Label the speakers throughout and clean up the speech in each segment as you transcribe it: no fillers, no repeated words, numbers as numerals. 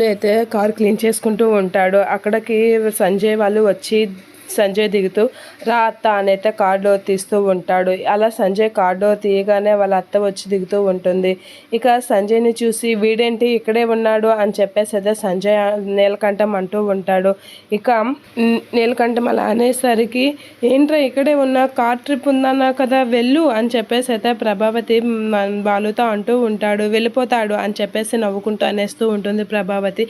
Speaker 1: అయితే car clean చేసుకుంటూ ఉంటాడు. అక్కడికి సంజయ్ వాళ్ళు వచ్చి సంజయ్ దిగుతూ రా అత్త అనైతే కార్ డోర్ తీస్తూ ఉంటాడు. అలా సంజయ్ కార్ డోర్ తీయగానే వాళ్ళ అత్త వచ్చి దిగుతూ ఉంటుంది. ఇక సంజయ్ని చూసి వీడేంటి ఇక్కడే ఉన్నాడు అని చెప్పేసి అయితే సంజయ్ నీలకంఠం అంటూ ఉంటాడు. ఇక నీలకంఠం అలా అనేసరికి ఏంట్రా ఇక్కడే ఉన్న కార్ ట్రిప్ ఉందన్నా కదా వెళ్ళు అని చెప్పేసి అయితే ప్రభావతి బాలుతో అంటూ ఉంటాడు. వెళ్ళిపోతాడు అని చెప్పేసి నవ్వుకుంటూ అనేస్తూ ఉంటుంది ప్రభావతి.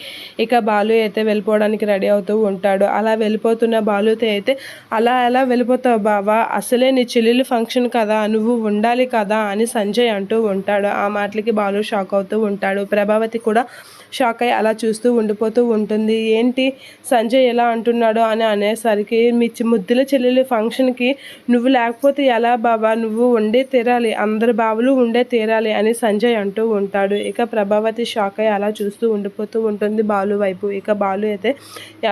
Speaker 1: ఇక బాలు అయితే వెళ్ళిపోవడానికి రెడీ అవుతూ ఉంటాడు. అలా వెళ్ళిపోతున్న బాలుతో అయితే అలా ఎలా వెళ్ళిపోతావు బావా, అసలే నీ చెల్లెలు ఫంక్షన్ కదా, నువ్వు ఉండాలి కదా అని సంజయ్ అంటూ ఉంటాడు. ఆ మాటలకి బాలు షాక్ అవుతూ ఉంటాడు. ప్రభావతి కూడా షాక్ అయ్యి అలా చూస్తూ ఉండిపోతూ ఉంటుంది. ఏంటి సంజయ్ ఎలా అంటున్నాడు అని అనేసరికి మీ ముద్దుల చెల్లెలు ఫంక్షన్కి నువ్వు లేకపోతే ఎలా బాబా, నువ్వు ఉండే తీరాలి, అందరు బావులు ఉండే తీరాలి అని సంజయ్ అంటూ ఉంటాడు. ఇక ప్రభావతి షాక్ అయ్యి అలా చూస్తూ ఉండిపోతూ ఉంటుంది బాలు వైపు. ఇక బాలు అయితే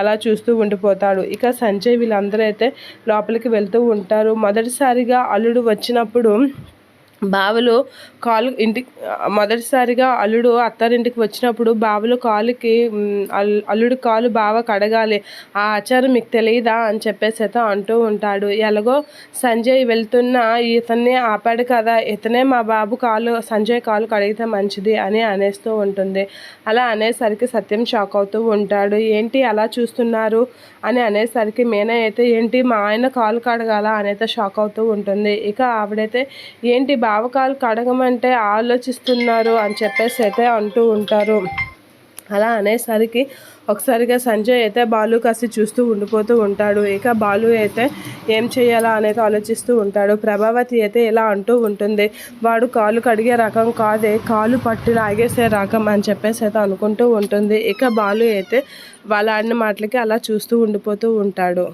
Speaker 1: అలా చూస్తూ ఉండిపోతాడు. ఇక సంజయ్ వీళ్ళందరూ అయితే లోపలికి వెళ్తూ ఉంటారు. మొదటిసారిగా అల్లుడు వచ్చినప్పుడు బావలు మొదటిసారిగా అల్లుడు అత్తారింటికి వచ్చినప్పుడు బావలు కాలుకి అల్లుడు కాలు బావ కడగాలి, ఆ ఆచారం మీకు తెలియదా అని చెప్పేసి అయితే అంటూ ఉంటాడు. ఎలాగో సంజయ్ వెళ్తున్న ఇతన్ని ఆపాడు కదా, ఇతనే మా బాబు కాలు సంజయ్ కాలు కడిగితే మంచిది అని అనేస్తూ ఉంటుంది. అలా అనేసరికి సత్యం షాక్ అవుతూ ఉంటాడు. ఏంటి అలా చూస్తున్నారు అని అనేసరికి మీనా అయితే ఏంటి మా ఆయన కాలు కడగాల అనేది షాక్ అవుతూ ఉంటుంది. ఇక ఆవిడైతే ఏంటి బావకాలు కడగమంటే ఆలోచిస్తున్నారు అని చెప్పేసి అయితే అంటూ ఉంటారు. అలా అనేసరికి ఒకసారిగా సంజయ్ అయితే బాలు కాసి చూస్తూ ఉండిపోతూ ఉంటాడు. ఇక బాలు అయితే ఏం చేయాలా అనేది ఆలోచిస్తూ ఉంటాడు. ప్రభావతి అయితే ఇలా అంటూ ఉంటుంది, వాడు కాలు కడిగే రకం కాదే, కాలు పట్టి లాగేసే రకం అని చెప్పేసి అయితే అనుకుంటూ ఉంటుంది. ఇక బాలు అయితే వాళ్ళ ఆడిన మాటలకి అలా చూస్తూ ఉండిపోతూ ఉంటాడు.